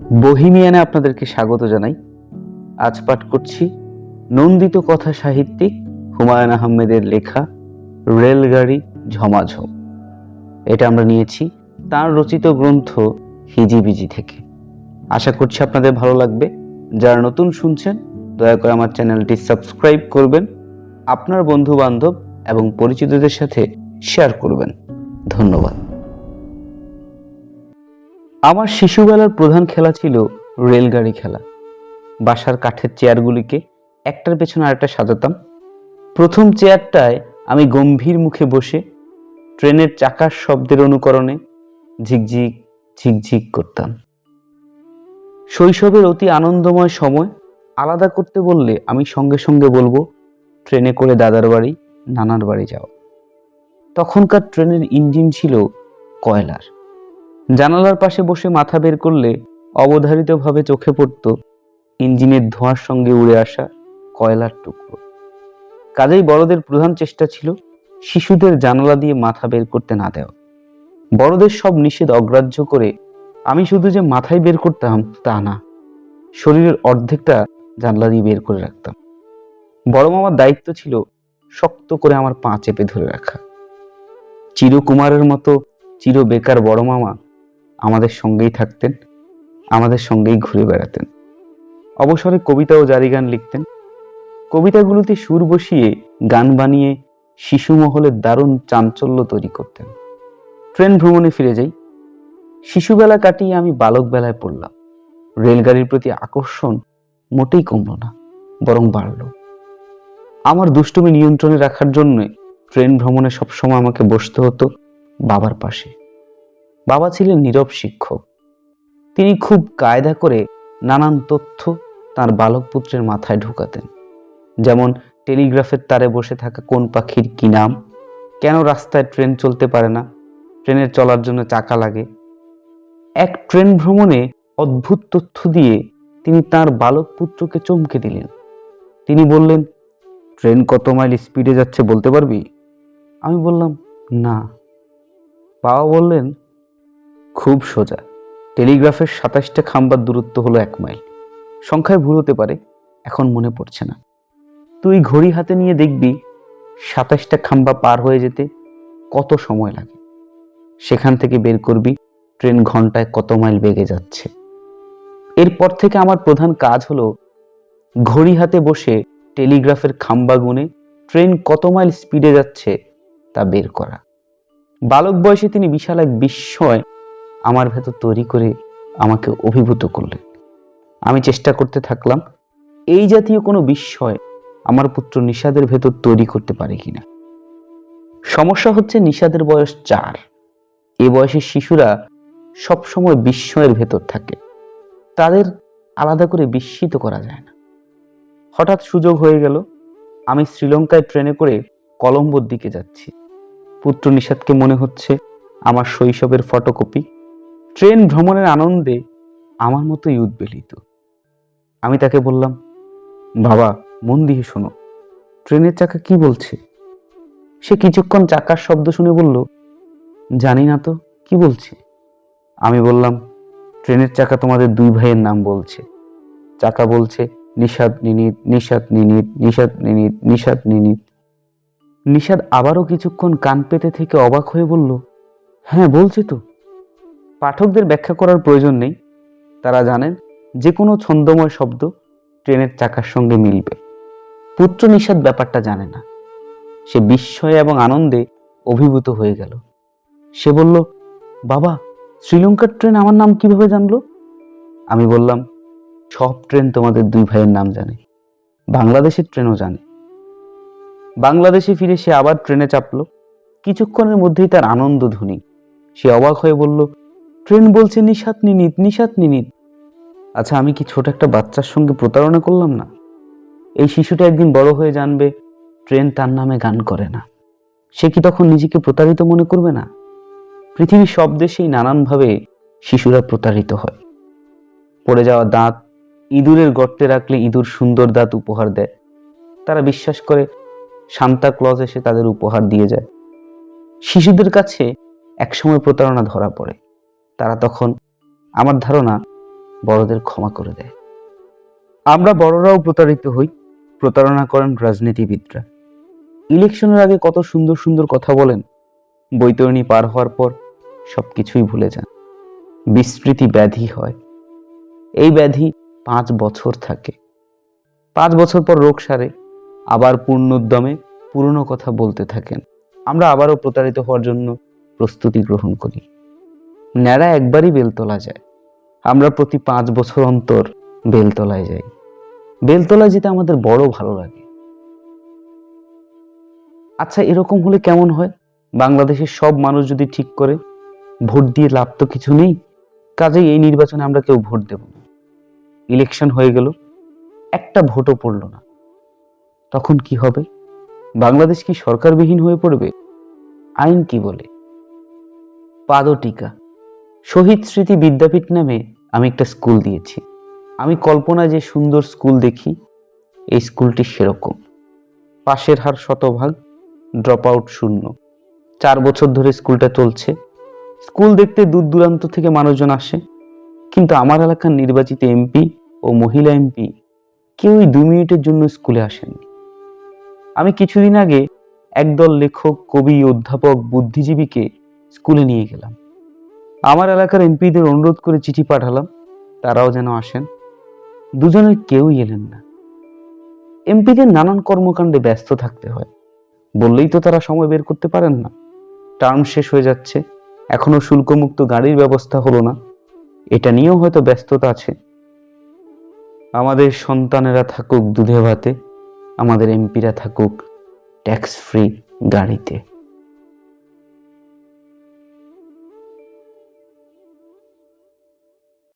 বহিমিয়ানে আপনাদেরকে স্বাগত জানাই। আজ পাঠ করছি নন্দিত কথা সাহিত্যিক হুমায়ুন আহমেদের লেখা রেলগাড়ি ঝমাঝম। এটা আমরা নিয়েছি তার রচিত গ্রন্থ হিজিবিজি থেকে। আশা করছি আপনাদের ভালো লাগবে। যারা নতুন শুনছেন দয়া করে আমার চ্যানেলটি সাবস্ক্রাইব করবেন, আপনার বন্ধু বান্ধব এবং পরিচিতদের সাথে শেয়ার করবেন। ধন্যবাদ। আমার শিশুবেলার প্রধান খেলা ছিল রেলগাড়ি খেলা। বাসার কাঠের চেয়ারগুলিকে একটার পেছনে আরেকটা সাজাতাম। প্রথম চেয়ারটায় আমি গম্ভীর মুখে বসে ট্রেনের চাকার শব্দের অনুকরণে ঝিকঝিক ঝিকঝিক করতাম। শৈশবের অতি আনন্দময় সময় আলাদা করতে বললে আমি সঙ্গে সঙ্গে বলবো ট্রেনে করে দাদার বাড়ি, নানার বাড়ি যাওয়া। তখনকার ট্রেনের ইঞ্জিন ছিল কয়লার। জানালার পাশে বসে মাথা বের করলে অবধারিতভাবে চোখে পড়ত ইঞ্জিনের ধোঁয়ার সঙ্গে উড়ে আসা কয়লার টুকরো। কাজেই বড়দের প্রধান চেষ্টা ছিল শিশুদের জানালা দিয়ে মাথা বের করতে না দেওয়া। বড়দের সব নিষেধ অগ্রাহ্য করে আমি শুধু যে মাথায় বের করতাম তা না, শরীরের অর্ধেকটা জানলা দিয়ে বের করে রাখতাম। বড় মামার দায়িত্ব ছিল শক্ত করে আমার পা চেপে ধরে রাখা। চিরকুমারের মতো চির বেকার বড় মামা আমাদের সঙ্গেই থাকতেন, আমাদের সঙ্গেই ঘুরে বেড়াতেন। অবসরে কবিতা ও জারি গান লিখতেন। কবিতাগুলোতে সুর বসিয়ে গান বানিয়ে শিশু মহলের দারুণ চাঞ্চল্য তৈরি করতেন। ট্রেন ভ্রমণে ফিরে যাই। শিশুবেলা কাটিয়ে আমি বালক বেলায় পড়লাম। রেলগাড়ির প্রতি আকর্ষণ মোটেই কমল না, বরং বাড়ল। আমার দুষ্টুমি নিয়ন্ত্রণে রাখার জন্য ট্রেন ভ্রমণে সবসময় আমাকে বসতে হতো বাবার পাশে। বাবা ছিলেন নীরব শিক্ষক। তিনি খুব কায়দা করে নানান তথ্য তার বালক পুত্রের মাথায় ঢুকাতেন। যেমন টেলিগ্রাফের তারে বসে থাকা কোন পাখির কি নাম, কেন রাস্তায় ট্রেন চলতে পারে না, ট্রেনের চলার জন্য চাকা লাগে। এক ট্রেন ভ্রমণে অদ্ভুত তথ্য দিয়ে তিনি তার বালক পুত্রকে চমকে দিলেন। তিনি বললেন, ট্রেন কত মাইল স্পিডে যাচ্ছে বলতে পারবি? আমি বললাম, না। বাবা বললেন, খুব সোজা, টেলিগ্রাফের 27টা খাম্বার দূরত্ব হলো 1 মাইল। সংখ্যায় ভুল হতে পারে, এখন মনে পড়ছে না। তুই ঘড়ি হাতে নিয়ে দেখবি 27টা খাম্বা পার হয়ে যেতে কত সময় লাগে। সেখান থেকে বের করবি ট্রেন ঘন্টায় কত মাইল বেগে যাচ্ছে। এরপর থেকে আমার প্রধান কাজ হলো ঘড়ি হাতে বসে টেলিগ্রাফের খাম্বা গুনে ট্রেন কত মাইল স্পিডে যাচ্ছে তা বের করা। বালক বয়সে তিনি বিশাল এক বিস্ময় আমার ভেতর তৈরি করে আমাকে অভিভূত করলেন। আমি চেষ্টা করতে থাকলাম এই জাতীয় কোনো বিস্ময় আমার পুত্র নিশাদের ভেতর তৈরি করতে পারে কিনা। সমস্যা হচ্ছে নিশাদের বয়স 4। এ বয়সের শিশুরা সবসময় বিস্ময়ের ভেতর থাকে, তাদের আলাদা করে বিস্মিত করা যায় না। হঠাৎ সুযোগ হয়ে গেল, আমি শ্রীলঙ্কায় ট্রেনে করে কলম্বোর দিকে যাচ্ছি। পুত্র নিশাদকে মনে হচ্ছে আমার শৈশবের ফটোকপি। ট্রেন ভ্রমণের আনন্দে আমার মতোই উদ্বেলিত। আমি তাকে বললাম, বাবা মন দিয়ে শোনো, ট্রেনের চাকা কি বলছে? সে কিছুক্ষণ চাকার শব্দ শুনে বলল, জানি না তো কি বলছে। আমি বললাম, ট্রেনের চাকা তোমাদের 2 ভাইয়ের নাম বলছে। চাকা বলছে নিশাদ নিনিত, নিশাদ নিনিত, নিশাদ নিনিত, নিশাদ নিনিত। নিশাদ আবারও কিছুক্ষণ কান পেতে থেকে অবাক হয়ে বলল, হ্যাঁ বলছে তো। পাঠকদের ব্যাখ্যা করার প্রয়োজন নেই, তারা জানেন যে কোনো ছন্দময় শব্দ ট্রেনের চাকার সঙ্গে মিলবে। পুত্র নিশাদ ব্যাপারটা জানে না। সে বিস্ময়ে এবং আনন্দে অভিভূত হয়ে গেল। সে বলল, বাবা শ্রীলঙ্কার ট্রেন আমার নাম কিভাবে জানলো? আমি বললাম, সব ট্রেন তোমাদের 2 ভাইয়ের নাম জানে, বাংলাদেশের ট্রেনও জানে। বাংলাদেশে ফিরে সে আবার ট্রেনে চাপলো। কিছুক্ষণের মধ্যেই তার আনন্দ ধ্বনি। সে অবাক হয়ে বলল, ট্রেন বলছে নিশাত নিনিত, নিশাত নিনিত। আচ্ছা, আমি কি ছোট একটা বাচ্চার সঙ্গে প্রতারণা করলাম না? এই শিশুটা একদিন বড় হয়ে জানবে ট্রেন তার নামে গান করে না। সে কি তখন নিজেকে প্রতারিত মনে করবে না? পৃথিবীর সব দেশেই নানানভাবে শিশুরা প্রতারিত হয়। পড়ে যাওয়া দাঁত ইঁদুরের গর্তে রাখলে ইঁদুর সুন্দর দাঁত উপহার দেয়। তারা বিশ্বাস করে সান্তা ক্লজ এসে তাদের উপহার দিয়ে যায়। শিশুদের কাছে একসময় প্রতারণা ধরা পড়ে। তারা তখন, আমার ধারণা, বড়দের ক্ষমা করে দেয়। আমরা বড়রাও প্রতারিত হই, প্রতারণা করেন রাজনীতিবিদরা। ইলেকশনের আগে কত সুন্দর সুন্দর কথা বলেন, বৈতরণী পার হওয়ার পর সবকিছুই ভুলে যান। বিস্মৃতি ব্যাধি হয়। এই ব্যাধি 5 বছর থাকে। 5 বছর পর রোগ সারে, আবার পূর্ণোদ্যমে পুরনো কথা বলতে থাকেন। আমরা আবারও প্রতারিত হওয়ার জন্য প্রস্তুতি গ্রহণ করি। ন্যাড়া একবারই বেলতলা যায়, আমরা প্রতি 5 বছর অন্তর বেলতলায় যাই। বেলতলায় যেতে আমাদের বড় ভালো লাগে। আচ্ছা, এরকম হলে কেমন হয়? বাংলাদেশের সব মানুষ যদি ঠিক করে ভোট দিয়ে লাভ তো কিছু নেই, কাজেই এই নির্বাচনে আমরা কেউ ভোট দেব না। ইলেকশন হয়ে গেল, একটা ভোটও পড়ল না। তখন কি হবে? বাংলাদেশ কি সরকারবিহীন হয়ে পড়বে? আইন কি বলে? পাদটিকা। শহীদ স্মৃতি বিদ্যাপীঠ নামে আমি একটা স্কুল দিয়েছি। আমি কল্পনায় যে সুন্দর স্কুল দেখি, এই স্কুলটি সেরকম। পাশের হার 100%, ড্রপ আউট 0। 4 বছর ধরে স্কুলটা চলছে। স্কুল দেখতে দূর দূরান্ত থেকে মানুষজন আসে, কিন্তু আমার এলাকার নির্বাচিত এমপি ও মহিলা এমপি কেউই 2 মিনিটের জন্য স্কুলে আসেননি। আমি কিছুদিন আগে একদল লেখক, কবি, অধ্যাপক, বুদ্ধিজীবীকে স্কুলে নিয়ে গেলাম। আমার এলাকার এমপিদের অনুরোধ করে চিঠি পাঠালাম তারাও যেন আসেন। দুজনের কেউই এলেন না। এমপিদের নানান কর্মকাণ্ডে ব্যস্ত থাকতে হয়, বললেই তো তারা সময় বের করতে পারেন না। টার্ম শেষ হয়ে যাচ্ছে, এখনো শুল্কমুক্ত গাড়ির ব্যবস্থা হলো না, এটা নিয়েও হয়তো ব্যস্ততা আছে। আমাদের সন্তানেরা থাকুক দুধে ভাতে, আমাদের এমপিরা থাকুক ট্যাক্স ফ্রি গাড়িতে।